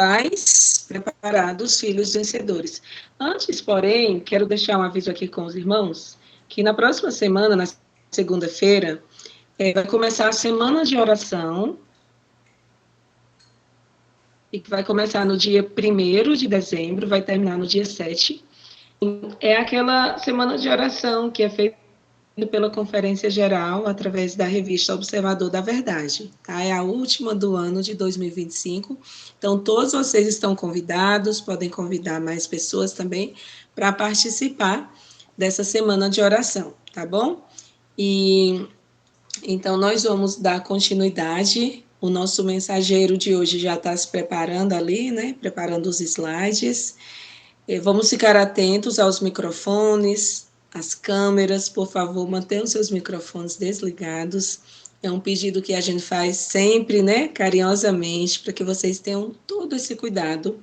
paz, preparados, filhos vencedores. Antes, porém, quero deixar um aviso aqui com os irmãos, que na próxima semana, na segunda-feira, vai começar a semana de oração, e que vai começar no dia 1º de dezembro, vai terminar no dia 7. É aquela semana de oração que é feita pela Conferência Geral, através da revista Observador da Verdade. Tá? É a última do ano de 2025. Então, todos vocês estão convidados, podem convidar mais pessoas também para participar dessa semana de oração, tá bom? E então, nós vamos dar continuidade. O nosso mensageiro de hoje já está se preparando ali, né? Preparando os slides. Vamos ficar atentos aos microfones, às câmeras. Por favor, mantenham seus microfones desligados. É um pedido que a gente faz sempre, né? Carinhosamente, para que vocês tenham todo esse cuidado.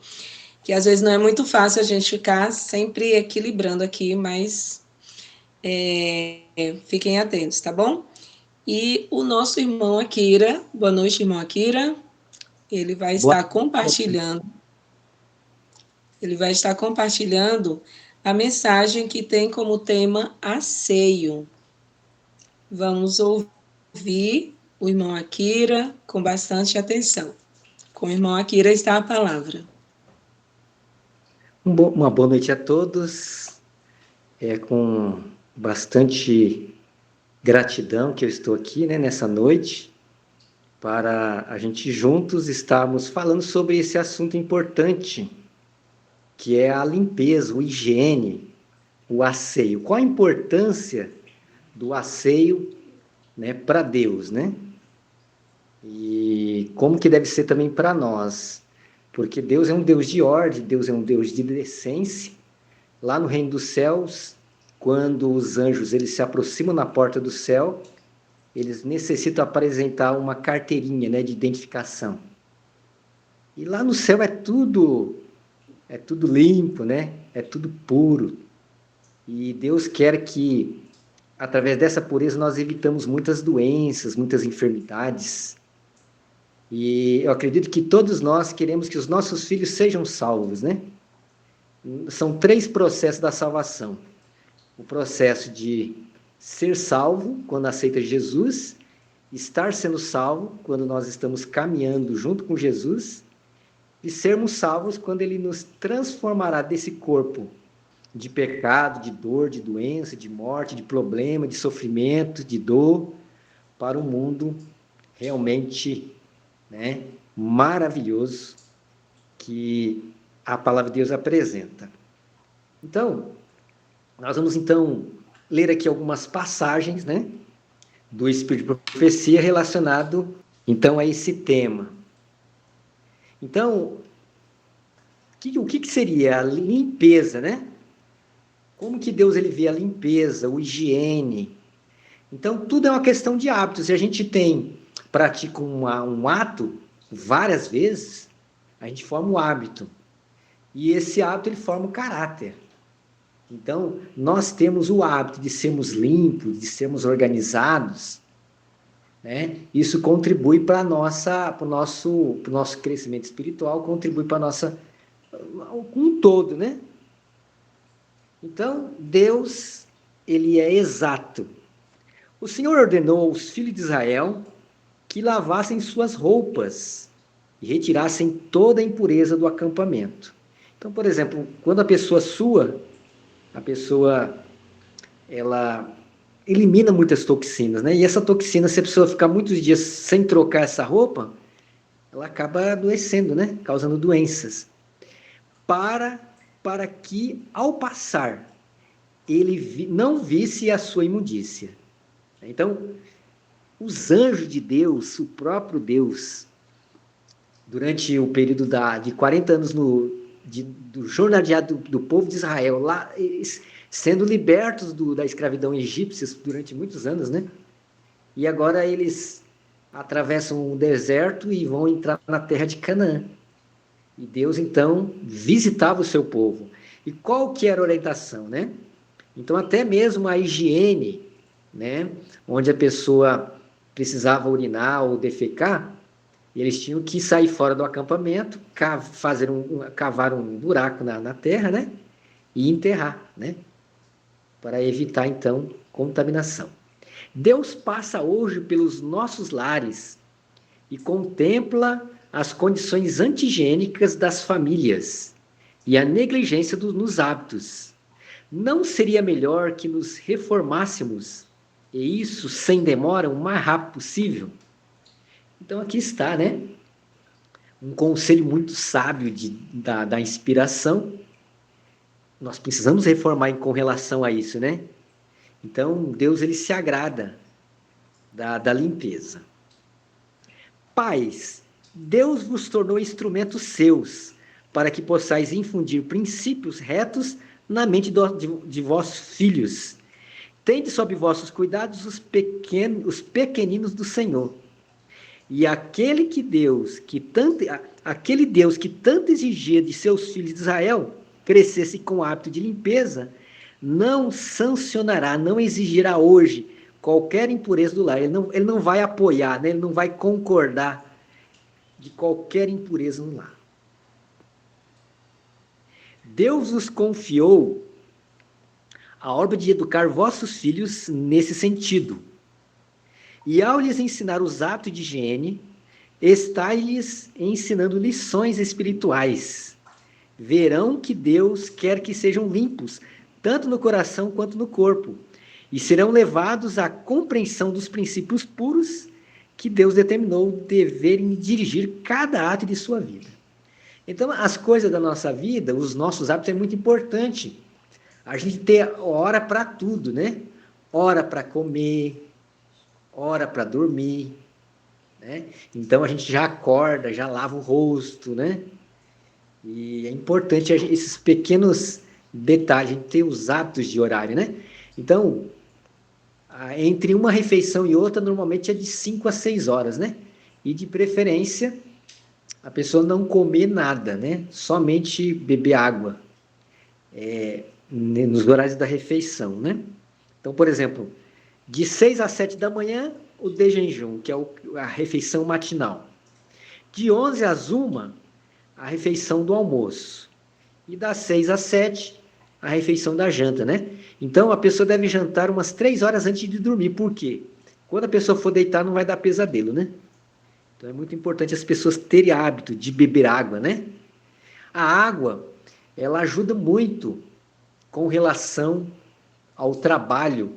Que às vezes não é muito fácil a gente ficar sempre equilibrando aqui, mas fiquem atentos, tá bom? E o nosso irmão Akira, boa noite, irmão Akira, ele vai estar compartilhando a mensagem que tem como tema asseio. Vamos ouvir o irmão Akira com bastante atenção. Com o irmão Akira está a palavra. Uma boa noite a todos. É com bastante gratidão que eu estou aqui, né, nessa noite, para a gente juntos estarmos falando sobre esse assunto importante, que é a limpeza, o higiene, o asseio. Qual a importância do asseio, né, para Deus, né? E como que deve ser também para nós, porque Deus é um Deus de ordem, Deus é um Deus de decência. Lá no reino dos céus, quando os anjos eles se aproximam na porta do céu, eles necessitam apresentar uma carteirinha, né, de identificação. E lá no céu é tudo limpo, né? É tudo puro. E Deus quer que, através dessa pureza, nós evitamos muitas doenças, muitas enfermidades. E eu acredito que todos nós queremos que os nossos filhos sejam salvos, né? São 3 processos da salvação. O processo de ser salvo quando aceita Jesus, estar sendo salvo quando nós estamos caminhando junto com Jesus, e sermos salvos quando Ele nos transformará desse corpo de pecado, de dor, de doença, de morte, de problema, de sofrimento, de dor, para um mundo realmente, né, maravilhoso que a palavra de Deus apresenta. Então, nós vamos então ler aqui algumas passagens, né, do Espírito de Profecia relacionado então a esse tema. Então, o que seria a limpeza, né? Como que Deus ele vê a limpeza, o higiene? Então, tudo é uma questão de hábitos. Se a gente pratica um ato várias vezes, a gente forma um hábito. E esse hábito ele forma o caráter. Então, nós temos o hábito de sermos limpos, de sermos organizados, né? Isso contribui para o nosso crescimento espiritual, contribui para um todo, né? Então, Deus, ele é exato. O Senhor ordenou aos filhos de Israel que lavassem suas roupas e retirassem toda a impureza do acampamento. Então, por exemplo, quando a pessoa sua, ela elimina muitas toxinas, né? E essa toxina, se a pessoa ficar muitos dias sem trocar essa roupa, ela acaba adoecendo, né? Causando doenças. Para que, ao passar, ele não visse a sua imundícia. Então, os anjos de Deus, o próprio Deus, durante o período de 40 anos do jornadeado do povo de Israel, lá sendo libertos da escravidão egípcia durante muitos anos, né? E agora eles atravessam o deserto e vão entrar na terra de Canaã. E Deus, então, visitava o seu povo. E qual que era a orientação, né? Então, até mesmo a higiene, né? Onde a pessoa precisava urinar ou defecar, E eles tinham que sair fora do acampamento, cavar um buraco na terra, né? E enterrar, né? Para evitar, então, contaminação. Deus passa hoje pelos nossos lares e contempla as condições antigênicas das famílias e a negligência nos hábitos. Não seria melhor que nos reformássemos, e isso sem demora, o mais rápido possível? Então aqui está, né? Um conselho muito sábio da inspiração. Nós precisamos reformar com relação a isso, né? Então Deus ele se agrada da limpeza. Pais, Deus vos tornou instrumentos seus, para que possais infundir princípios retos na mente de vossos filhos. Tende sob vossos cuidados os pequeninos do Senhor. E aquele Deus que tanto exigia de seus filhos de Israel crescesse com hábito de limpeza, não sancionará, não exigirá hoje qualquer impureza do lar. Ele não vai apoiar, né? Ele não vai concordar de qualquer impureza no lar. Deus os confiou a obra de educar vossos filhos nesse sentido. E ao lhes ensinar os hábitos de higiene, está-lhes ensinando lições espirituais. Verão que Deus quer que sejam limpos, tanto no coração quanto no corpo, e serão levados à compreensão dos princípios puros que Deus determinou deverem dirigir cada ato de sua vida. Então, as coisas da nossa vida, os nossos hábitos, é muito importante. A gente ter hora para tudo, né? Hora para comer, hora para dormir, né? Então, a gente já acorda, já lava o rosto, né? E é importante esses pequenos detalhes, a gente ter os hábitos de horário, né? Então, entre uma refeição e outra, normalmente é de 5 a 6 horas, né? E de preferência, a pessoa não comer nada, né? Somente beber água nos horários da refeição, né? Então, por exemplo, de 6 a 7 da manhã, o de jejum, que é a refeição matinal. De 11 às 1, a refeição do almoço. E das 6 às 7, a refeição da janta, né? Então, a pessoa deve jantar umas 3 horas antes de dormir. Por quê? Quando a pessoa for deitar, não vai dar pesadelo, né? Então, é muito importante as pessoas terem hábito de beber água, né? A água, ela ajuda muito com relação ao trabalho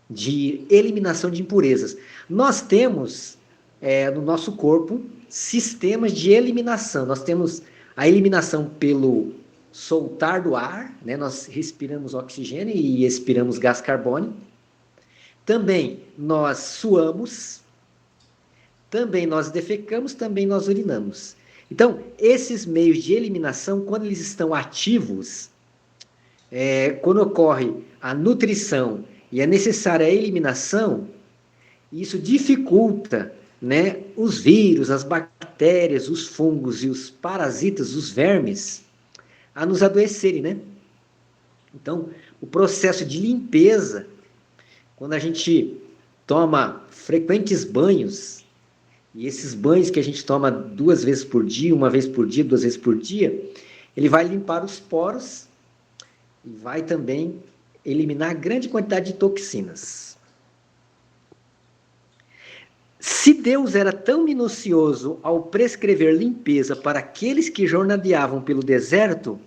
de eliminação de impurezas. Nós temos, no nosso corpo, sistemas de eliminação. Nós temos a eliminação pelo soltar do ar, né? Nós respiramos oxigênio e expiramos gás carbônico. Também nós suamos, também nós defecamos, também nós urinamos. Então, esses meios de eliminação, quando eles estão ativos, quando ocorre a nutrição e é necessária a eliminação, isso dificulta, né, os vírus, as bactérias, os fungos e os parasitas, os vermes, a nos adoecerem, né? Então, o processo de limpeza, quando a gente toma frequentes banhos, e esses banhos que a gente toma 2 vezes por dia, 1 vez por dia, 2 vezes por dia, ele vai limpar os poros e vai também eliminar grande quantidade de toxinas. Se Deus era tão minucioso ao prescrever limpeza para aqueles que jornadeavam pelo deserto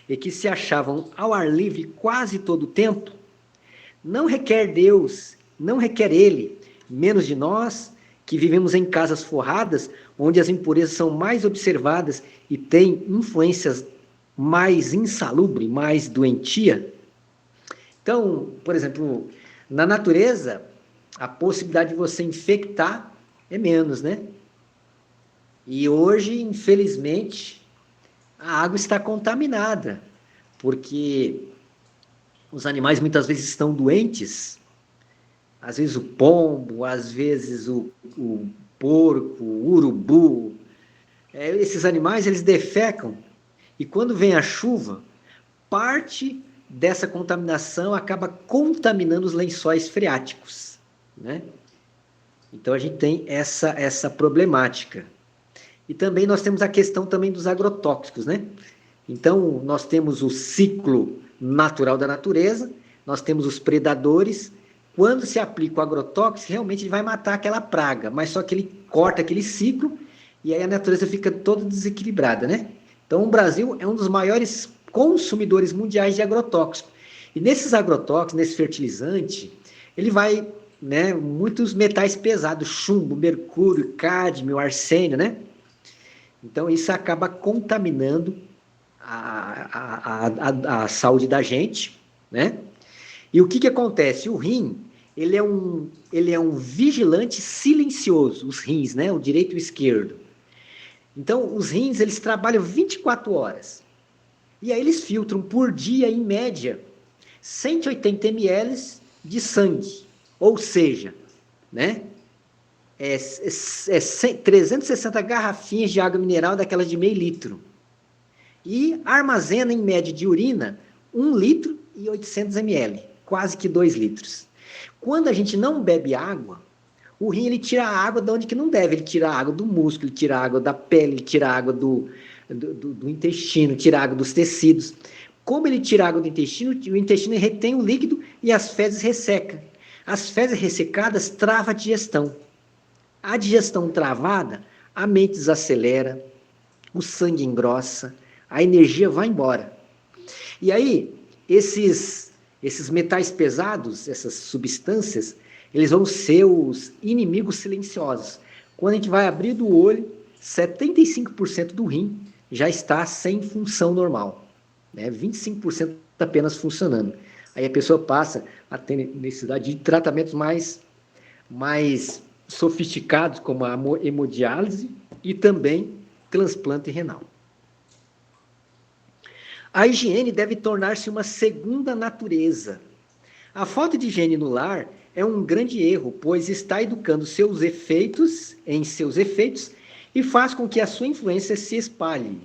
e que se achavam ao ar livre quase todo o tempo, não requer Ele, menos de nós, que vivemos em casas forradas, onde as impurezas são mais observadas e têm influências mais insalubre, mais doentia. Então, por exemplo, na natureza, a possibilidade de você infectar é menos, né? E hoje, infelizmente, a água está contaminada, porque os animais muitas vezes estão doentes, às vezes o pombo, às vezes o porco, o urubu, esses animais eles defecam, e quando vem a chuva, parte dessa contaminação acaba contaminando os lençóis freáticos, né? Então a gente tem essa problemática. E também nós temos a questão também dos agrotóxicos, né? Então, nós temos o ciclo natural da natureza, nós temos os predadores. Quando se aplica o agrotóxico, realmente ele vai matar aquela praga, mas só que ele corta aquele ciclo e aí a natureza fica toda desequilibrada, né? Então, o Brasil é um dos maiores consumidores mundiais de agrotóxicos. E nesses agrotóxicos, nesse fertilizante, ele vai, né, muitos metais pesados, chumbo, mercúrio, cádmio, arsênio, né? Então, isso acaba contaminando a saúde da gente, né? E o que acontece? O rim, ele é um vigilante silencioso, os rins, né? O direito e o esquerdo. Então, os rins, eles trabalham 24 horas. E aí eles filtram por dia, em média, 180 ml de sangue. Ou seja, né? 360 garrafinhas de água mineral daquelas de meio litro. E armazena, em média, de urina, 1 litro e 800 ml, quase que 2 litros. Quando a gente não bebe água, o rim ele tira a água de onde que não deve. Ele tira a água do músculo, ele tira a água da pele, ele tira a água do intestino, tira a água dos tecidos. Como ele tira a água do intestino, o intestino retém o líquido e as fezes ressecam. As fezes ressecadas travam a digestão. A digestão travada, a mente desacelera, o sangue engrossa, a energia vai embora. E aí, esses metais pesados, essas substâncias, eles vão ser os inimigos silenciosos. Quando a gente vai abrir do olho, 75% do rim já está sem função normal, né? 25% apenas funcionando. Aí a pessoa passa a ter necessidade de tratamentos mais sofisticados, como a hemodiálise e também transplante renal. A higiene deve tornar-se uma segunda natureza. A falta de higiene no lar é um grande erro, pois está educando seus efeitos e faz com que a sua influência se espalhe.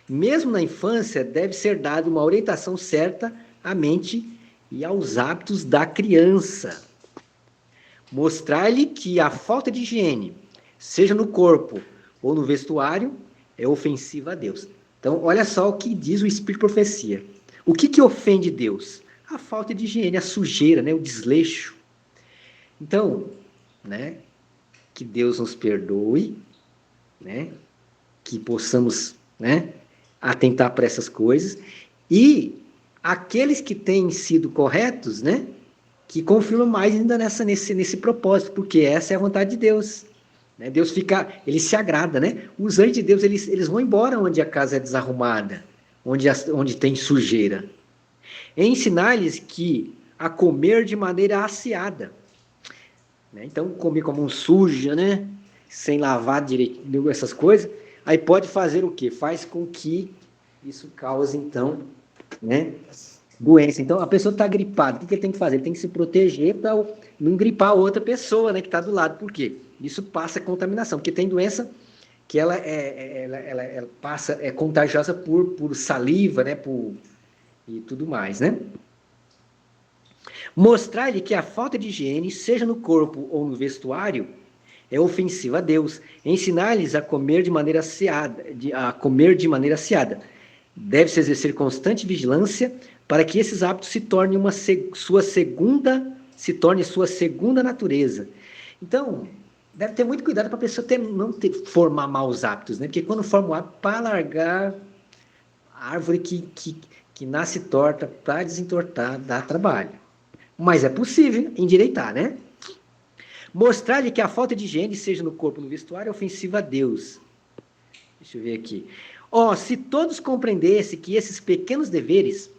Mesmo na infância, deve ser dada uma orientação certa à mente e aos hábitos da criança. Mostrar-lhe que a falta de higiene, seja no corpo ou no vestuário, é ofensiva a Deus. Então, olha só o que diz o Espírito de Profecia. O que ofende Deus? A falta de higiene, a sujeira, né? O desleixo. Então, né? Que Deus nos perdoe, né? Que possamos, né? Atentar para essas coisas. E aqueles que têm sido corretos, né? Que confirmam mais ainda nesse propósito, porque essa é a vontade de Deus. Né? Deus ele se agrada, né? Os anjos de Deus, eles vão embora onde a casa é desarrumada, onde tem sujeira. Ensinar-lhes que a comer de maneira asseada. Né? Então, comer como um suja, né? Sem lavar direito, essas coisas, aí pode fazer o quê? Faz com que isso cause, então, né? Doença. Então, a pessoa está gripada, o que ele tem que fazer? Ele tem que se proteger para não gripar a outra pessoa, né, que está do lado. Por quê? Isso passa contaminação, porque tem doença que ela é contagiosa por saliva, né, e tudo mais, né? Mostrar-lhe que a falta de higiene, seja no corpo ou no vestuário, é ofensiva a Deus. Ensinar-lhes a comer de maneira asseada. Deve-se exercer constante vigilância para que esses hábitos se tornem sua segunda natureza. Então, deve ter muito cuidado para a pessoa não formar maus hábitos, né? Porque quando forma um hábito, para largar a árvore que nasce torta, para desentortar, dá trabalho. Mas é possível endireitar, né? Mostrar-lhe que a falta de higiene, seja no corpo ou no vestuário, é ofensiva a Deus. Deixa eu ver aqui. Se todos compreendessem que esses pequenos deveres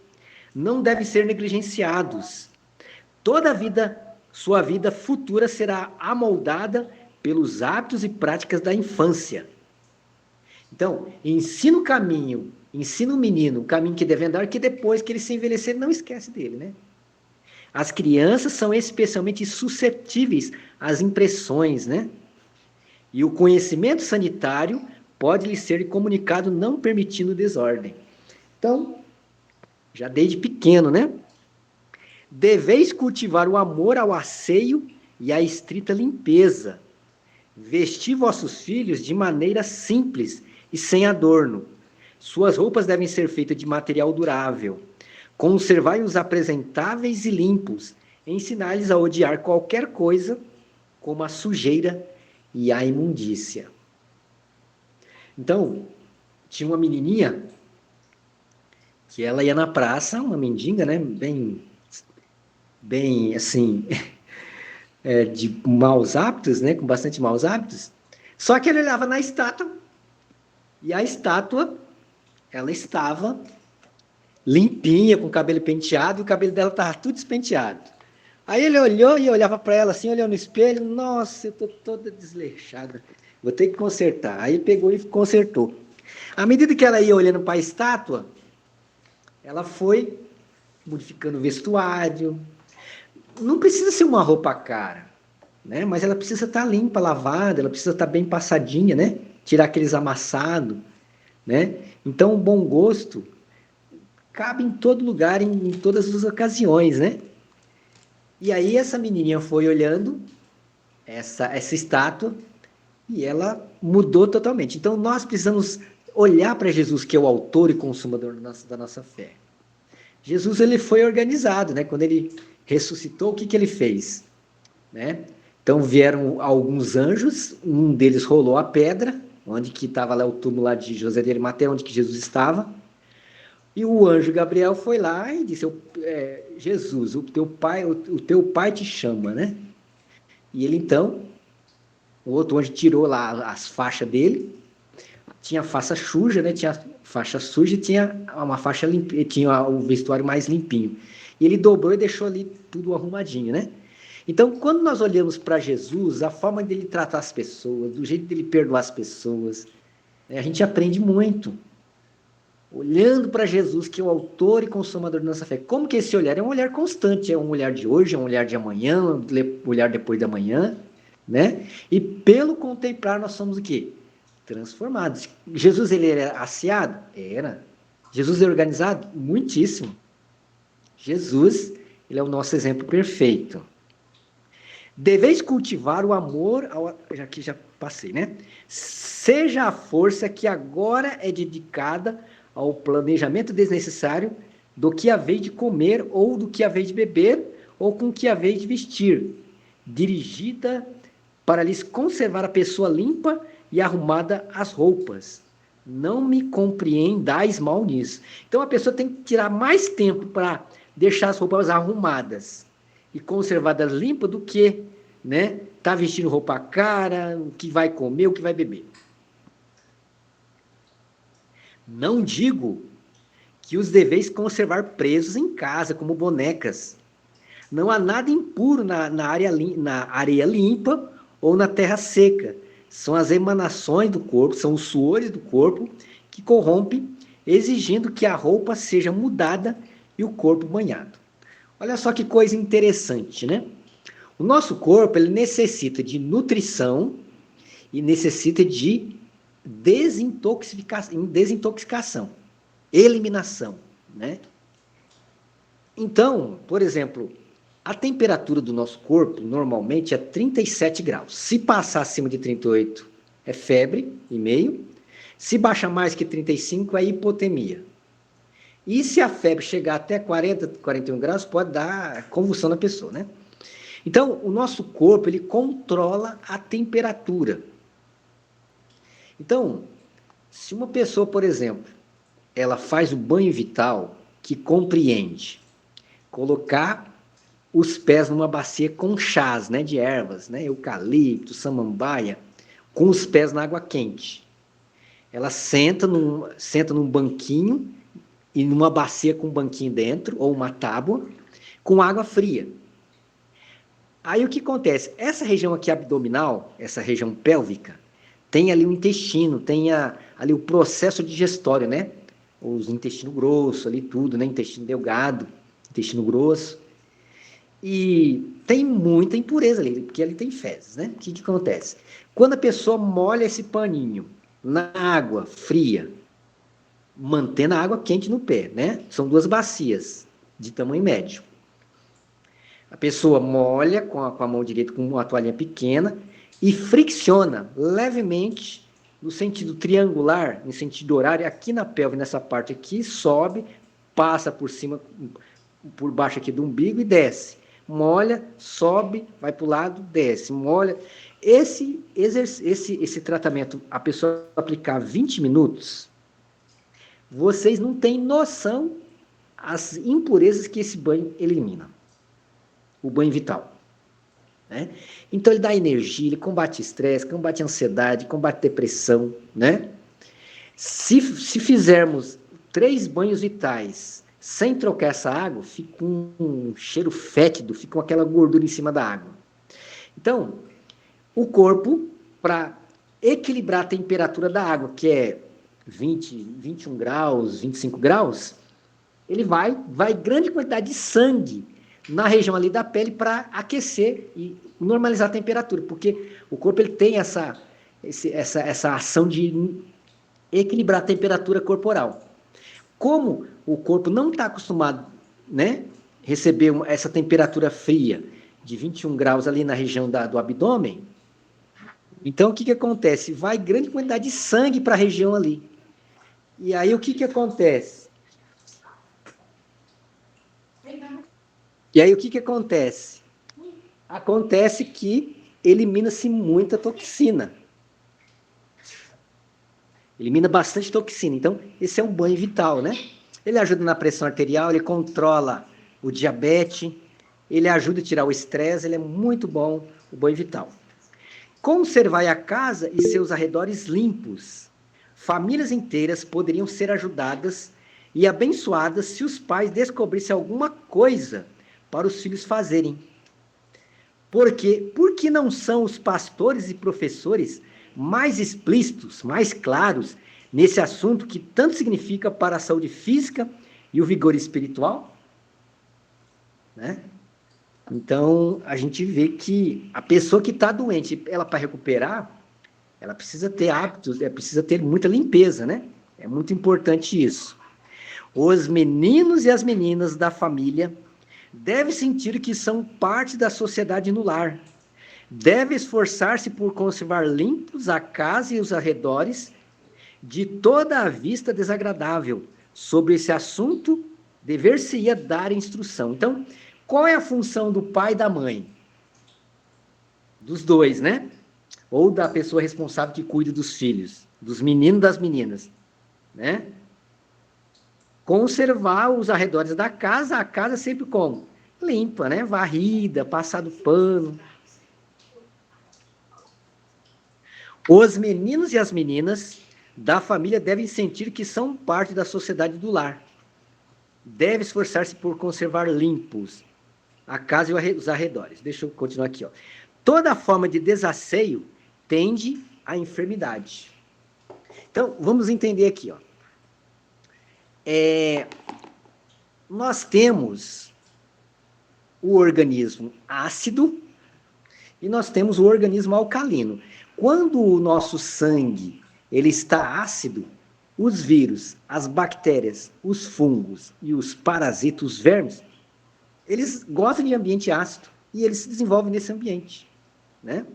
não devem ser negligenciados, sua vida futura será amoldada pelos hábitos e práticas da infância. Então, ensina o menino o caminho que deve andar, que depois que ele se envelhecer, não esquece dele, né? As crianças são especialmente suscetíveis às impressões, né? E o conhecimento sanitário pode lhe ser comunicado não permitindo desordem. Então, já desde pequeno, né? Deveis cultivar o amor ao asseio e à estrita limpeza. Vesti vossos filhos de maneira simples e sem adorno. Suas roupas devem ser feitas de material durável. Conservai-os apresentáveis e limpos. Ensinai-lhes a odiar qualquer coisa, como a sujeira e a imundícia. Então, tinha uma menininha que ela ia na praça, uma mendiga, né, bem assim, de maus hábitos, né, com bastante maus hábitos. Só que ele olhava na estátua e a estátua, ela estava limpinha, com o cabelo penteado, e o cabelo dela estava tudo despenteado. Aí ele olhou e olhava para ela assim, olhou no espelho, nossa, eu estou toda desleixada, vou ter que consertar. Aí pegou e consertou. À medida que ela ia olhando para a estátua, ela foi modificando o vestuário. Não precisa ser uma roupa cara, né? Mas ela precisa estar limpa, lavada, ela precisa estar bem passadinha, né? Tirar aqueles amassados, né? Então, o bom gosto cabe em todo lugar, em todas as ocasiões, né? E aí essa menininha foi olhando essa estátua e ela mudou totalmente. Então, nós precisamos olhar para Jesus, que é o autor e consumador da nossa fé. Jesus, ele foi organizado, né? Quando ele ressuscitou, o que ele fez? Né? Então, vieram alguns anjos, um deles rolou a pedra, onde que estava lá o túmulo lá de José de Arimateia, onde que Jesus estava. E o anjo Gabriel foi lá e disse, Jesus, o teu pai te chama, né? E ele, então, o outro anjo tirou lá as faixas dele, tinha faixa suja, né? Tinha faixa suja e tinha uma faixa limpa, tinha o vestuário mais limpinho. E ele dobrou e deixou ali tudo arrumadinho, né? Então, quando nós olhamos para Jesus, a forma dele tratar as pessoas, do jeito dele perdoar as pessoas, né, a gente aprende muito. Olhando para Jesus, que é o autor e consumador da nossa fé. Como que esse olhar? É um olhar constante, é um olhar de hoje, é um olhar de amanhã, um olhar depois da manhã, né? E pelo contemplar nós somos o quê? Transformados. Jesus, ele era asseado? Era. Jesus é organizado? Muitíssimo. Jesus, ele é o nosso exemplo perfeito. Deveis cultivar o amor, aqui já passei, né? Seja a força que agora é dedicada ao planejamento desnecessário do que haveis de comer, ou do que haveis de beber, ou com que haveis de vestir, dirigida para lhes conservar a pessoa limpa e arrumada as roupas. Não me compreendais mal nisso. Então a pessoa tem que tirar mais tempo para deixar as roupas arrumadas e conservadas limpas do que, né, tá vestindo roupa cara, o que vai comer, o que vai beber. Não digo que os deveis conservar presos em casa, como bonecas. Não há nada impuro na areia limpa ou na terra seca. São as emanações do corpo, são os suores do corpo que corrompem, exigindo que a roupa seja mudada e o corpo banhado. Olha só que coisa interessante, né? O nosso corpo, ele necessita de nutrição e necessita de desintoxicação, eliminação, né? Então, por exemplo, a temperatura do nosso corpo normalmente é 37 graus. Se passar acima de 38, é febre e meio. Se baixa mais que 35, é hipotemia. E se a febre chegar até 40, 41 graus, pode dar convulsão na pessoa, né? Então, o nosso corpo, ele controla a temperatura. Então, se uma pessoa, por exemplo, ela faz o banho vital, que compreende colocar os pés numa bacia com chás, né, de ervas, né, eucalipto, samambaia, com os pés na água quente. Ela senta num banquinho e numa bacia com um banquinho dentro, ou uma tábua, com água fria. Aí o que acontece? Essa região aqui abdominal, essa região pélvica, tem ali o intestino, tem ali o processo digestório, né? Os intestino grosso ali, tudo, né? Intestino delgado, intestino grosso. E tem muita impureza ali, porque ali tem fezes, né? O que acontece? Quando a pessoa molha esse paninho na água fria, mantendo a água quente no pé, né? São duas bacias de tamanho médio. A pessoa molha com a mão direita com uma toalhinha pequena e fricciona levemente no sentido triangular, em sentido horário, aqui na pelve, nessa parte aqui, sobe, passa por cima, por baixo aqui do umbigo e desce. Molha, sobe, vai para o lado, desce, molha. Esse tratamento, a pessoa aplicar 20 minutos, vocês não têm noção as impurezas que esse banho elimina. O banho vital. Né? Então, ele dá energia, ele combate estresse, combate ansiedade, combate depressão. Né? Se fizermos 3 banhos vitais sem trocar essa água, fica um cheiro fétido, fica com aquela gordura em cima da água. Então, o corpo, para equilibrar a temperatura da água, que é 20, 21 graus, 25 graus, ele vai grande quantidade de sangue na região ali da pele para aquecer e normalizar a temperatura, porque o corpo ele tem essa ação de equilibrar a temperatura corporal. Como o corpo não está acostumado, né, receber essa temperatura fria de 21 graus ali na região do abdômen, então o que acontece? Vai grande quantidade de sangue para a região ali. E aí o que acontece? Acontece que elimina-se muita toxina. Elimina bastante toxina. Então, esse é um banho vital, né? Ele ajuda na pressão arterial, ele controla o diabetes, ele ajuda a tirar o estresse, ele é muito bom, o banho vital. Conservar a casa e seus arredores limpos. Famílias inteiras poderiam ser ajudadas e abençoadas se os pais descobrissem alguma coisa para os filhos fazerem. Por que não são os pastores e professores mais explícitos, mais claros, nesse assunto que tanto significa para a saúde física e o vigor espiritual? Né? Então, a gente vê que a pessoa que está doente, ela para recuperar, ela precisa ter hábitos, precisa ter muita limpeza, né? É muito importante isso. Os meninos e as meninas da família devem sentir que são parte da sociedade no lar. Deve esforçar-se por conservar limpos a casa e os arredores de toda a vista desagradável. Sobre esse assunto, dever-se-ia dar instrução. Então, qual é a função do pai e da mãe? Dos dois, né? Ou da pessoa responsável que cuida dos filhos, dos meninos e das meninas, né? Conservar os arredores da casa, a casa sempre como? Limpa, né? Varrida, passado pano. Os meninos e as meninas da família devem sentir que são parte da sociedade do lar. Deve esforçar-se por conservar limpos a casa e os arredores. Deixa eu continuar aqui. Ó. Toda forma de desasseio tende à enfermidade. Então, vamos entender aqui. Ó. Nós temos o organismo ácido e nós temos o organismo alcalino. Quando o nosso sangue ele está ácido, os vírus, as bactérias, os fungos e os parasitas, os vermes, eles gostam de ambiente ácido e eles se desenvolvem nesse ambiente, né?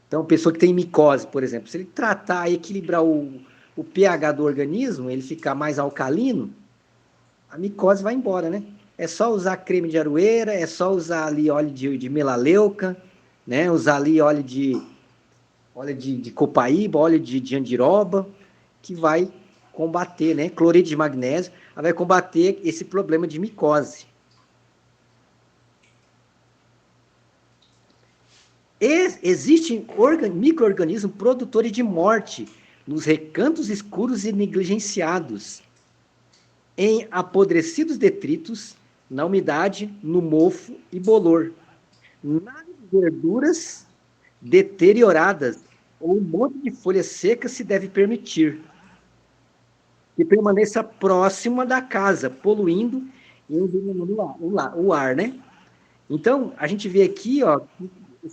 Então, pessoa que tem micose, por exemplo, se ele tratar e equilibrar o pH do organismo, ele ficar mais alcalino, a micose vai embora, né? É só usar creme de aroeira, é só usar ali óleo de melaleuca, né? Usar ali óleo de copaíba, óleo de andiroba, que vai combater, né? Cloreto de magnésio, vai combater esse problema de micose. Existem micro-organismos produtores de morte nos recantos escuros e negligenciados, em apodrecidos detritos, na umidade, no mofo e bolor, nas verduras deterioradas ou um monte de folhas secas se deve permitir que permaneça próxima da casa, poluindo e envenenando o ar, né? Então, a gente vê aqui, ó,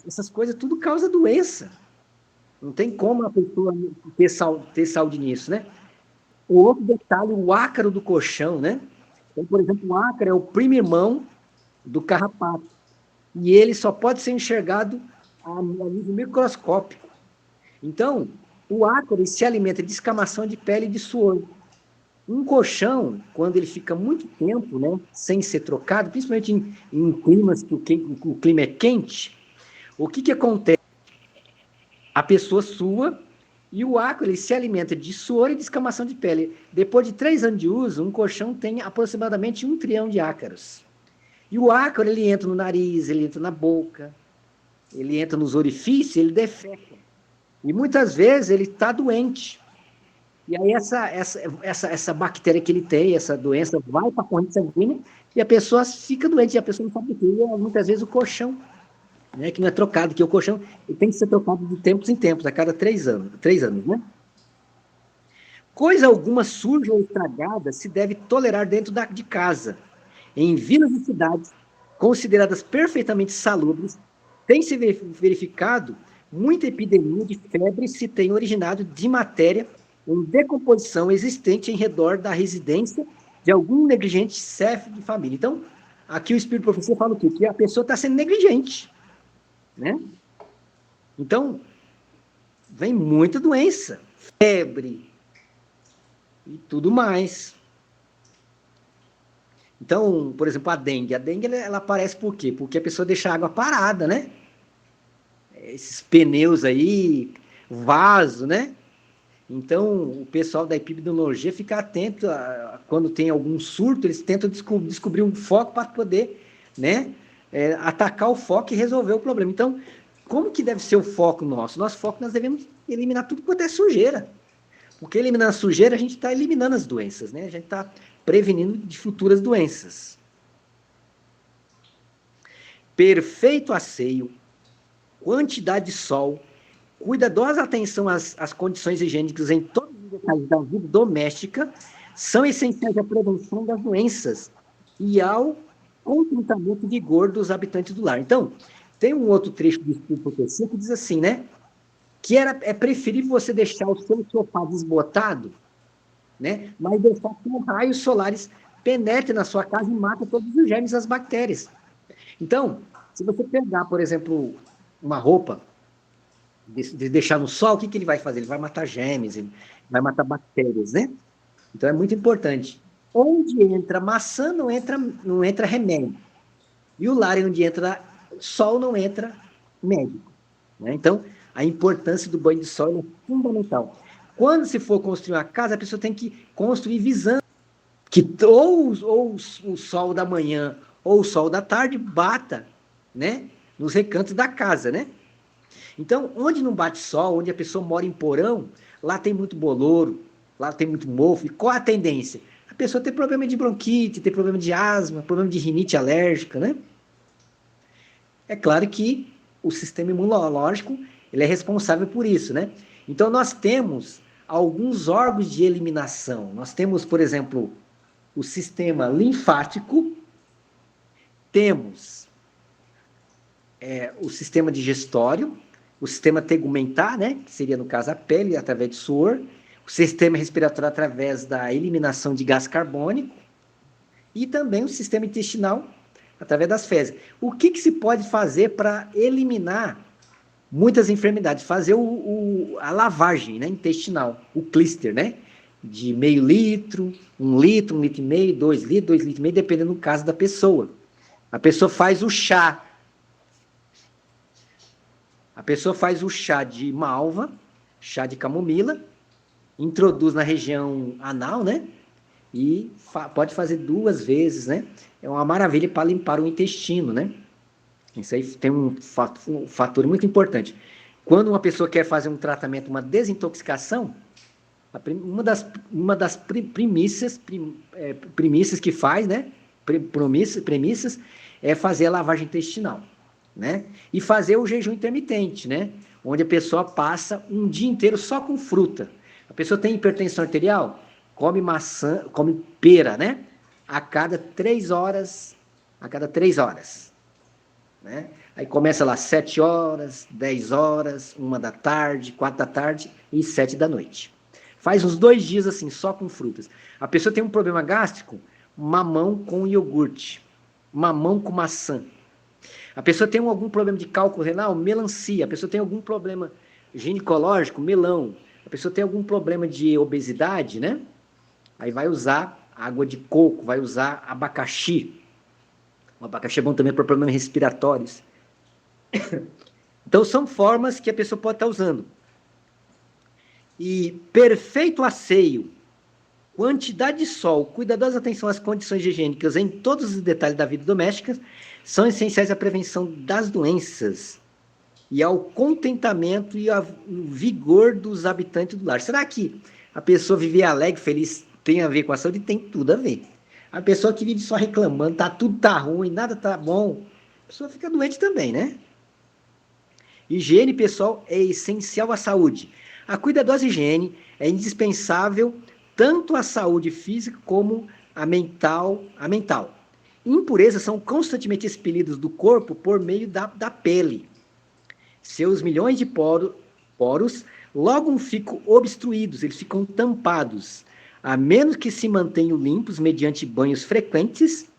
essas coisas tudo causa doença. Não tem como a pessoa ter saúde nisso, né? O outro detalhe, o ácaro do colchão, né? Então, por exemplo, o ácaro é o primo irmão do carrapato. E ele só pode ser enxergado a nível microscópico. Então, o ácaro se alimenta de escamação de pele e de suor. Um colchão, quando ele fica muito tempo, né, sem ser trocado, principalmente em climas que o clima é quente, o que acontece? A pessoa sua e o ácaro ele se alimenta de suor e de escamação de pele. Depois de 3 anos de uso, um colchão tem aproximadamente 1 trilhão de ácaros. E o ácaro ele entra no nariz, ele entra na boca, ele entra nos orifícios, ele defeca. E muitas vezes ele está doente. E aí essa bactéria que ele tem, essa doença, vai para a corrente sanguínea e a pessoa fica doente. E a pessoa não sabe o que é, muitas vezes, o colchão, né, que não é trocado, que o colchão ele tem que ser trocado de tempos em tempos, a cada 3 anos, né? Coisa alguma suja ou estragada se deve tolerar dentro de casa. Em vilas e cidades, consideradas perfeitamente salubres, tem se verificado muita epidemia de febre se tem originado de matéria em decomposição existente em redor da residência de algum negligente chefe de família. Então, aqui o Espírito Profecia fala o quê? Que a pessoa está sendo negligente, né? Então, vem muita doença, febre e tudo mais. Então, por exemplo, a dengue ela aparece por quê? Porque a pessoa deixa a água parada, né? Esses pneus aí, vaso, né? Então, o pessoal da epidemiologia fica atento quando tem algum surto, eles tentam descobrir um foco para poder, né, atacar o foco e resolver o problema. Então, como que deve ser o foco nosso? Nosso foco, nós devemos eliminar tudo quanto é sujeira. Porque eliminando a sujeira, a gente está eliminando as doenças, né? A gente está prevenindo de futuras doenças. Perfeito asseio, quantidade de sol, cuidadosa atenção às condições higiênicas em todos os detalhes da vida doméstica são essenciais à prevenção das doenças e ao contentamento de vigor dos habitantes do lar. Então, tem um outro trecho do Espírito Profecia que diz assim, né? Que é preferível você deixar o seu sofá desbotado, né? Mas deixar que os raios solares penetrem na sua casa e matem todos os germes e as bactérias. Então, se você pegar, por exemplo, uma roupa, de deixar no sol, o que ele vai fazer? Ele vai matar germes, ele vai matar bactérias, né? Então, é muito importante. Onde entra maçã, não entra remédio. E o lar onde entra sol, não entra médico, né? Então, a importância do banho de sol é fundamental. Quando se for construir uma casa, a pessoa tem que construir visando que ou o sol da manhã ou o sol da tarde bata, né, nos recantos da casa, né? Então, onde não bate sol, onde a pessoa mora em porão, lá tem muito bolouro, lá tem muito mofo. E qual a tendência? A pessoa tem problema de bronquite, tem problema de asma, problema de rinite alérgica, né? É claro que o sistema imunológico ele é responsável por isso, né? Então, nós temos alguns órgãos de eliminação. Nós temos, por exemplo, o sistema linfático, temos o sistema digestório, o sistema tegumentar, né? Que seria, no caso, a pele, através de suor, o sistema respiratório através da eliminação de gás carbônico e também o sistema intestinal através das fezes. O que se pode fazer para eliminar muitas enfermidades? Fazer a lavagem, né, intestinal, o clíster, né? De meio litro, 1 litro, 1 litro e meio, 2 litros, 2 litros e meio, dependendo do caso da pessoa. A pessoa faz o chá. A pessoa faz o chá de malva, chá de camomila, introduz na região anal, né? E pode fazer 2 vezes, né? É uma maravilha para limpar o intestino, né? Isso aí tem um fator muito importante. Quando uma pessoa quer fazer um tratamento, uma desintoxicação, uma das premissas que faz, né? Premissas é fazer a lavagem intestinal, né? E fazer o jejum intermitente, né? Onde a pessoa passa um dia inteiro só com fruta. A pessoa tem hipertensão arterial, come maçã, come pera, né? A cada 3 horas, né? Aí começa lá 7 horas, 10 horas, 1 da tarde, 4 da tarde e 7 da noite. Faz uns 2 dias assim, só com frutas. A pessoa tem um problema gástrico, mamão com iogurte, mamão com maçã, A pessoa tem algum problema de cálculo renal? Melancia. A pessoa tem algum problema ginecológico? Melão. A pessoa tem algum problema de obesidade, né? Aí vai usar água de coco, vai usar abacaxi. O abacaxi é bom também para problemas respiratórios. Então, são formas que a pessoa pode estar usando. E perfeito asseio, quantidade de sol, cuidadosa atenção às condições higiênicas em todos os detalhes da vida doméstica são essenciais à prevenção das doenças e ao contentamento e ao vigor dos habitantes do lar. Será que a pessoa viver alegre, feliz, tem a ver com a saúde? Tem tudo a ver. A pessoa que vive só reclamando, tudo tá ruim, nada tá bom, a pessoa fica doente também, né? Higiene pessoal é essencial à saúde. A cuidadosa higiene é indispensável tanto à saúde física como à mental. Impurezas são constantemente expelidas do corpo por meio da pele. Seus milhões de poros logo ficam obstruídos, eles ficam tampados, a menos que se mantenham limpos mediante banhos frequentes,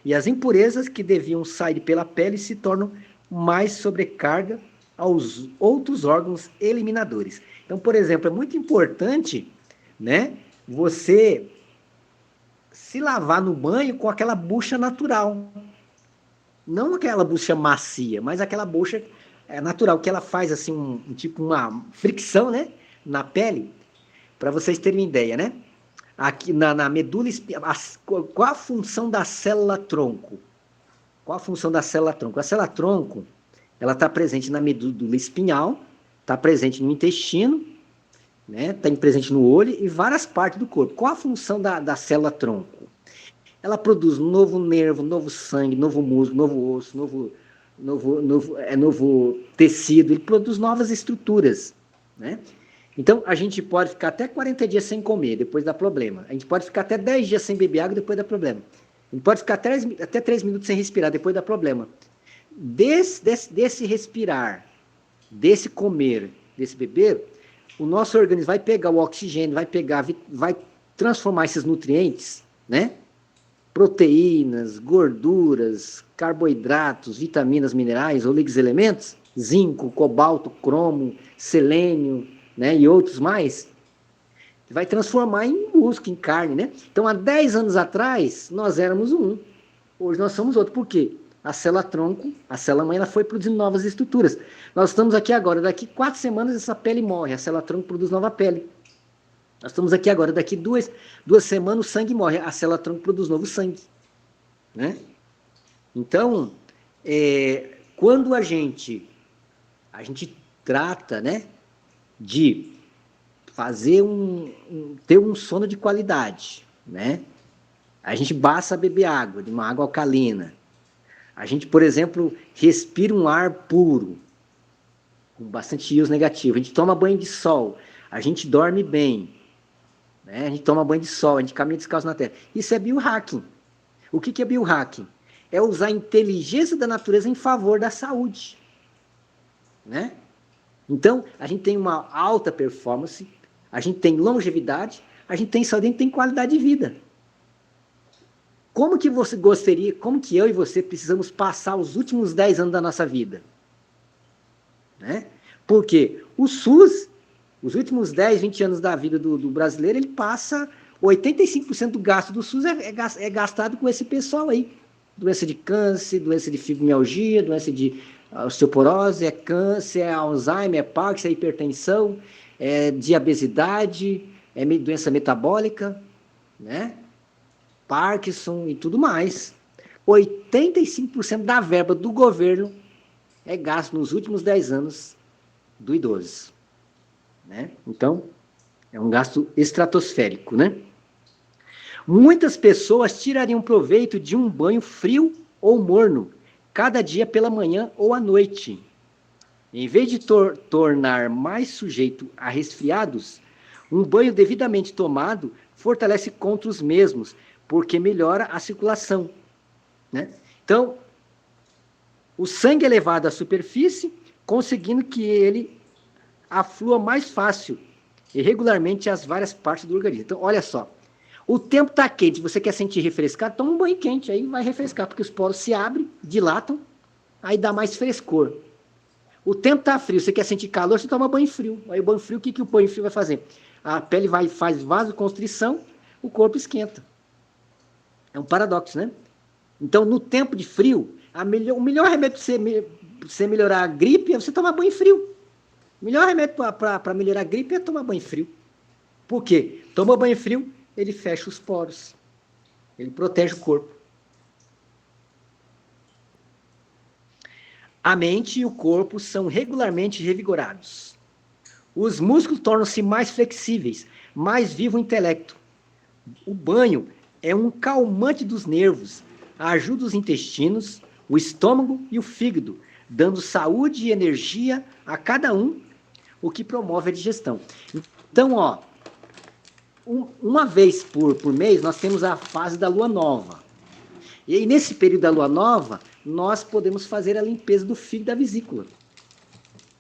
e as impurezas que deviam sair pela pele se tornam mais sobrecarga aos outros órgãos eliminadores. Então, por exemplo, é muito importante, né, você se lavar no banho com aquela bucha natural. Não aquela bucha macia, mas aquela bucha natural, que ela faz assim tipo uma fricção, né, na pele. Para vocês terem uma ideia, né? Aqui na medula espinhal, qual a função da célula-tronco? Qual a função da célula-tronco? A célula-tronco, ela está presente na medula espinhal, está presente no intestino, né? Está presente no olho e várias partes do corpo. Qual a função da célula-tronco? Ela produz novo nervo, novo sangue, novo músculo, novo osso, novo tecido, ele produz novas estruturas, né? Então, a gente pode ficar até 40 dias sem comer, depois dá problema. A gente pode ficar até 10 dias sem beber água, depois dá problema. A gente pode ficar até 3 minutos sem respirar, depois dá problema. Desse respirar, desse comer, desse beber, o nosso organismo vai pegar o oxigênio, vai transformar esses nutrientes, né? Proteínas, gorduras, carboidratos, vitaminas, minerais, elementos, zinco, cobalto, cromo, selênio, né, e outros mais, vai transformar em músculo, em carne, né? Então, há 10 anos atrás, nós éramos um. Hoje nós somos outro. Por quê? A célula-tronco, a célula-mãe, ela foi produzindo novas estruturas. Nós estamos aqui agora, daqui 4 semanas essa pele morre, a célula-tronco produz nova pele. Nós estamos aqui agora, daqui 2 semanas o sangue morre, a célula-tronco produz novo sangue, né? Então, quando a gente trata, né, de fazer ter um sono de qualidade, né? A gente basta beber água, de uma água alcalina. A gente, por exemplo, respira um ar puro, com bastante íons negativos. A gente toma banho de sol, a gente dorme bem, né? A gente toma banho de sol, a gente caminha descalço na terra. Isso é biohacking. O que é biohacking? É usar a inteligência da natureza em favor da saúde, né? Então, a gente tem uma alta performance, a gente tem longevidade, a gente tem saúde, a gente tem qualidade de vida. Como que você gostaria, como que eu e você precisamos passar os últimos 10 anos da nossa vida? Né? Porque o SUS, os últimos 10, 20 anos da vida do brasileiro, ele passa 85% do gasto do SUS é gastado com esse pessoal aí. Doença de câncer, doença de fibromialgia, doença de osteoporose, é câncer, é Alzheimer, é Parkinson, é hipertensão, é diabesidade, é doença metabólica, né? Parkinson e tudo mais. 85% da verba do governo é gasto nos últimos 10 anos do idoso, né? Então, é um gasto estratosférico, né? Muitas pessoas tirariam proveito de um banho frio ou morno, cada dia pela manhã ou à noite. Em vez de tornar mais sujeito a resfriados, um banho devidamente tomado fortalece contra os mesmos, porque melhora a circulação, né? Então, o sangue é levado à superfície, conseguindo que ele aflua mais fácil e regularmente às várias partes do organismo. Então, olha só, o tempo está quente, você quer sentir refrescado, toma um banho quente, aí vai refrescar, porque os poros se abrem, dilatam, aí dá mais frescor. O tempo está frio, você quer sentir calor, você toma banho frio. Aí o banho frio, o que o banho frio vai fazer? A pele faz vasoconstrição, o corpo esquenta. É um paradoxo, né? Então, no tempo de frio, o melhor remédio para você melhorar a gripe é você tomar banho frio. O melhor remédio para melhorar a gripe é tomar banho frio. Por quê? Toma banho frio, ele fecha os poros. Ele protege o corpo. A mente e o corpo são regularmente revigorados. Os músculos tornam-se mais flexíveis, mais vivo o intelecto. O banho é um calmante dos nervos, ajuda os intestinos, o estômago e o fígado, dando saúde e energia a cada um, o que promove a digestão. Então, ó, uma vez por mês, nós temos a fase da lua nova. E aí, nesse período da lua nova, nós podemos fazer a limpeza do fígado da vesícula.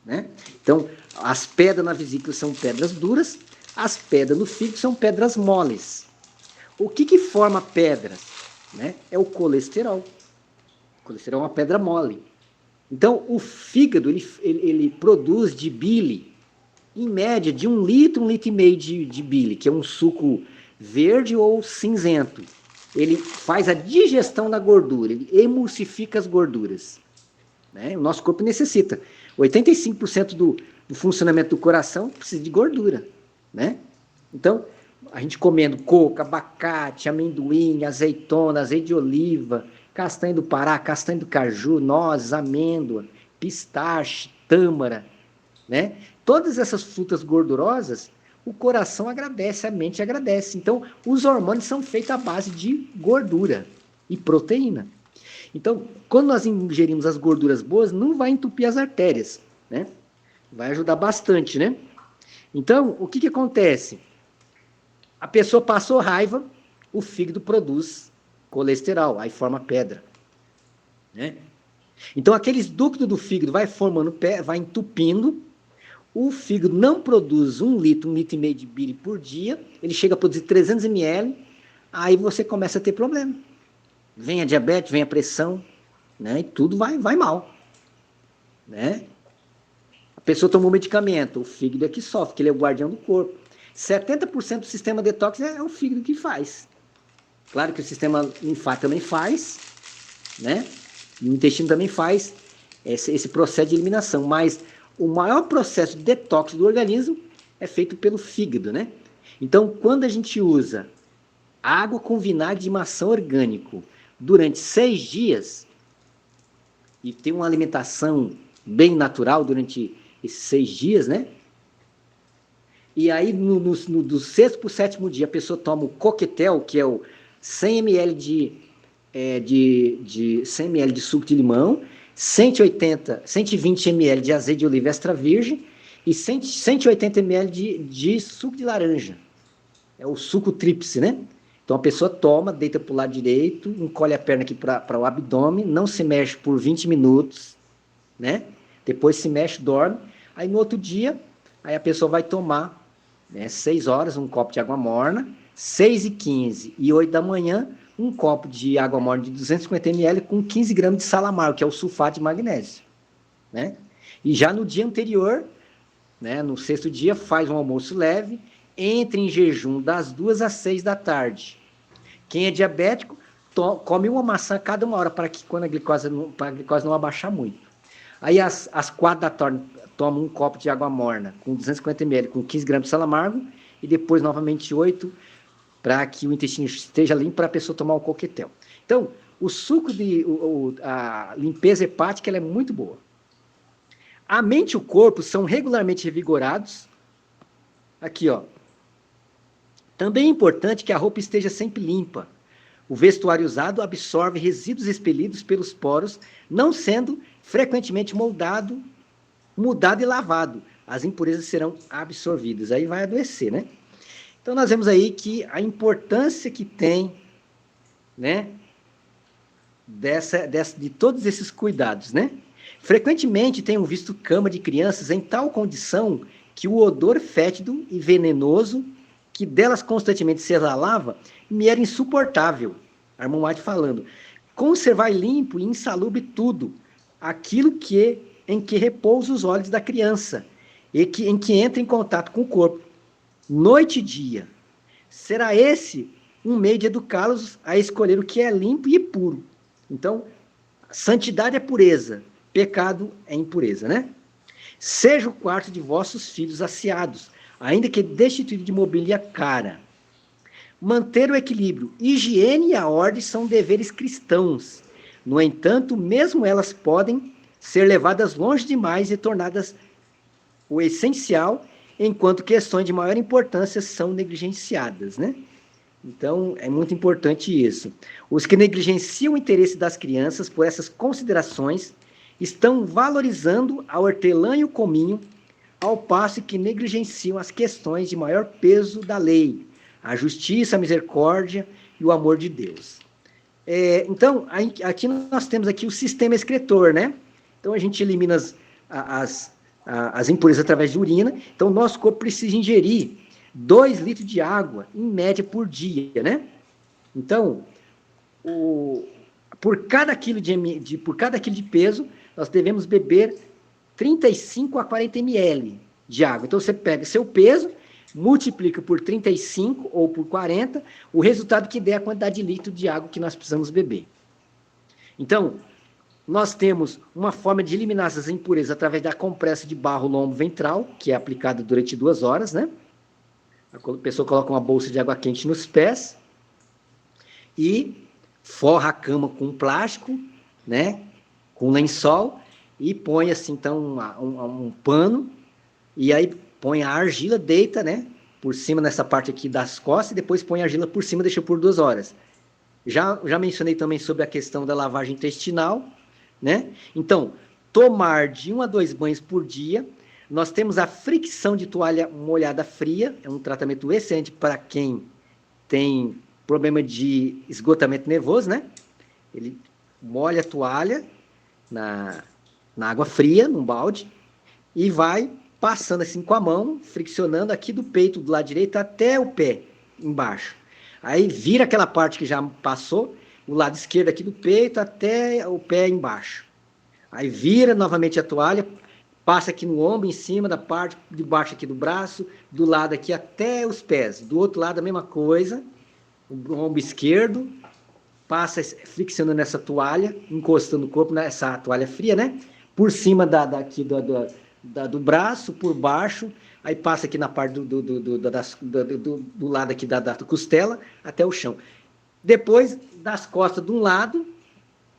Né? Então, as pedras na vesícula são pedras duras, as pedras no fígado são pedras moles. O que forma pedras? Né? É o colesterol. O colesterol é uma pedra mole. Então, o fígado, ele produz de bile, em média, de 1 litro, 1,5 litro de bile, que é um suco verde ou cinzento. Ele faz a digestão da gordura, ele emulsifica as gorduras. Né? O nosso corpo necessita. 85% do funcionamento do coração precisa de gordura. Né? Então, a gente comendo coco, abacate, amendoim, azeitona, azeite de oliva, castanha do Pará, castanha do caju, nozes, amêndoa, pistache, tâmara, né? Todas essas frutas gordurosas, o coração agradece, a mente agradece. Então, os hormônios são feitos à base de gordura e proteína. Então, quando nós ingerimos as gorduras boas, não vai entupir as artérias, né? Vai ajudar bastante, né? Então, o que acontece? A pessoa passou raiva, o fígado produz colesterol, aí forma pedra, né? Então, aqueles ductos do fígado vai formando, vai entupindo, o fígado não produz 1 litro, 1,5 litro de bile por dia, ele chega a produzir 300 ml, aí você começa a ter problema. Vem a diabetes, vem a pressão, né? E tudo vai mal, né? A pessoa tomou medicamento, o fígado é que sofre, que ele é o guardião do corpo. 70% do sistema detox é o fígado que faz. Claro que o sistema linfático também faz, né? E o intestino também faz esse processo de eliminação, mas o maior processo de detox do organismo é feito pelo fígado, né? Então, quando a gente usa água com vinagre de maçã orgânico durante 6 dias e tem uma alimentação bem natural durante esses 6 dias, né? E aí, do 6º para o 7º dia, a pessoa toma o coquetel, que é o 100 ml de 100 ml de suco de limão, 120 ml de azeite de oliva extra virgem e 180 ml de suco de laranja. É o suco tríplice, né? Então a pessoa toma, deita para o lado direito, encolhe a perna aqui para o abdômen, não se mexe por 20 minutos, né? Depois se mexe, dorme. Aí no outro dia, aí a pessoa vai tomar, né, 6 horas, um copo de água morna, 6h15 e 8 da manhã, um copo de água morna de 250 ml com 15 gramas de sal amargo, que é o sulfato de magnésio. Né? E já no dia anterior, né, no 6º dia, faz um almoço leve, entra em jejum das 2 às 6 da tarde. Quem é diabético, come uma maçã a cada 1 hora, para que quando a glicose não abaixar muito. Aí às 4 da tarde, toma um copo de água morna com 250 ml, com 15 gramas de sal amargo, e depois novamente 8, para que o intestino esteja limpo para a pessoa tomar o coquetel. Então, o suco a limpeza hepática ela é muito boa. A mente e o corpo são regularmente revigorados. Aqui, ó. Também é importante que a roupa esteja sempre limpa. O vestuário usado absorve resíduos expelidos pelos poros, não sendo frequentemente mudado e lavado. As impurezas serão absorvidas. Aí vai adoecer, né? Então, nós vemos aí que a importância que tem, né, de todos esses cuidados, né? Frequentemente, tenho visto cama de crianças em tal condição que o odor fétido e venenoso que delas constantemente se exalava me era insuportável. Armand White falando. Conservar limpo e insalubre tudo, aquilo em que repousa os olhos da criança, em que entra em contato com o corpo, noite e dia. Será esse um meio de educá-los a escolher o que é limpo e puro. Então, santidade é pureza, pecado é impureza, né? Seja o quarto de vossos filhos asseados, ainda que destituído de mobília cara. Manter o equilíbrio, higiene e a ordem são deveres cristãos. No entanto, mesmo elas podem ser levadas longe demais e tornadas o essencial, enquanto questões de maior importância são negligenciadas, né? Então, é muito importante isso. Os que negligenciam o interesse das crianças por essas considerações estão valorizando a hortelã e o cominho, ao passo que negligenciam as questões de maior peso da lei, a justiça, a misericórdia e o amor de Deus. Então, aqui nós temos aqui o sistema excretor, né? Então, a gente elimina as impurezas através de urina. Então, o nosso corpo precisa ingerir 2 litros de água, em média, por dia, né? Então, por cada quilo de peso, nós devemos beber 35 a 40 ml de água. Então, você pega seu peso, multiplica por 35 ou por 40, o resultado que der a quantidade de litro de água que nós precisamos beber. Então, nós temos uma forma de eliminar essas impurezas através da compressa de barro lombo ventral, que é aplicada durante 2 horas, né? A pessoa coloca uma bolsa de água quente nos pés e forra a cama com plástico, né? Com lençol, e põe assim, então, um pano, e aí põe a argila, deita, né? Por cima, nessa parte aqui das costas, e depois põe a argila por cima, deixa por 2 horas. Já mencionei também sobre a questão da lavagem intestinal, né? Então, tomar de 1 a 2 banhos por dia. Nós temos a fricção de toalha molhada fria, é um tratamento excelente para quem tem problema de esgotamento nervoso, né? Ele molha a toalha na água fria, num balde, e vai passando assim com a mão, friccionando aqui do peito, do lado direito, até o pé, embaixo. Aí vira aquela parte que já passou, o lado esquerdo aqui do peito, até o pé embaixo. Aí vira novamente a toalha, passa aqui no ombro, em cima da parte de baixo aqui do braço, do lado aqui até os pés. Do outro lado a mesma coisa, o ombro esquerdo, passa friccionando nessa toalha, encostando o corpo nessa toalha fria, né? Por cima do braço, por baixo, aí passa aqui na parte do lado aqui da costela até o chão. Depois das costas de um lado,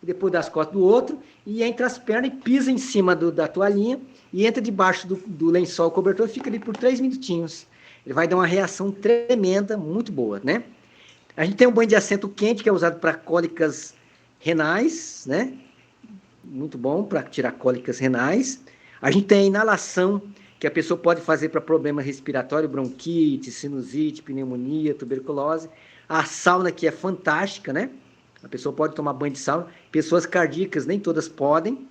depois das costas do outro, e entre as pernas e pisa em cima da toalhinha, e entra debaixo do lençol cobertor, fica ali por 3 minutinhos. Ele vai dar uma reação tremenda, muito boa, né? A gente tem um banho de assento quente, que é usado para cólicas renais, né? Muito bom para tirar cólicas renais. A gente tem a inalação, que a pessoa pode fazer para problema respiratório, bronquite, sinusite, pneumonia, tuberculose. A sauna, que é fantástica, né? A pessoa pode tomar banho de sauna. Pessoas cardíacas, nem todas podem.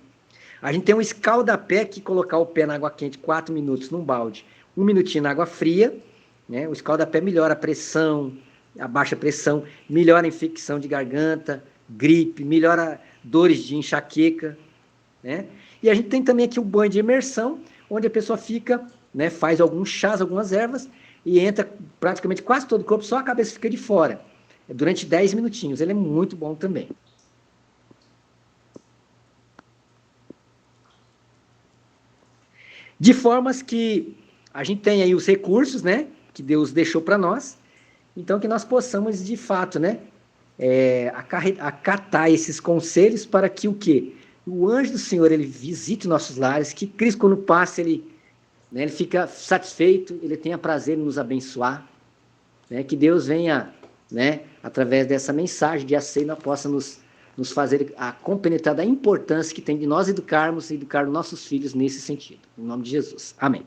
A gente tem um escaldapé, que colocar o pé na água quente 4 minutos num balde, 1 minutinho na água fria, né? O escaldapé melhora a pressão, a baixa pressão, melhora a infecção de garganta, gripe, melhora dores de enxaqueca, né? E a gente tem também aqui o banho de imersão, onde a pessoa fica, né, faz alguns chás, algumas ervas, e entra praticamente quase todo o corpo, só a cabeça fica de fora, durante 10 minutinhos. Ele é muito bom também. De formas que a gente tem aí os recursos, né, que Deus deixou para nós, então que nós possamos, de fato, né, acatar esses conselhos para que o quê? O anjo do Senhor, ele visite nossos lares, que Cristo, quando passa, ele fica satisfeito, ele tenha prazer em nos abençoar, né, que Deus venha, né, através dessa mensagem de aceino, possa nos fazer a compenetrar da importância que tem de nós educar nossos filhos nesse sentido. Em nome de Jesus. Amém.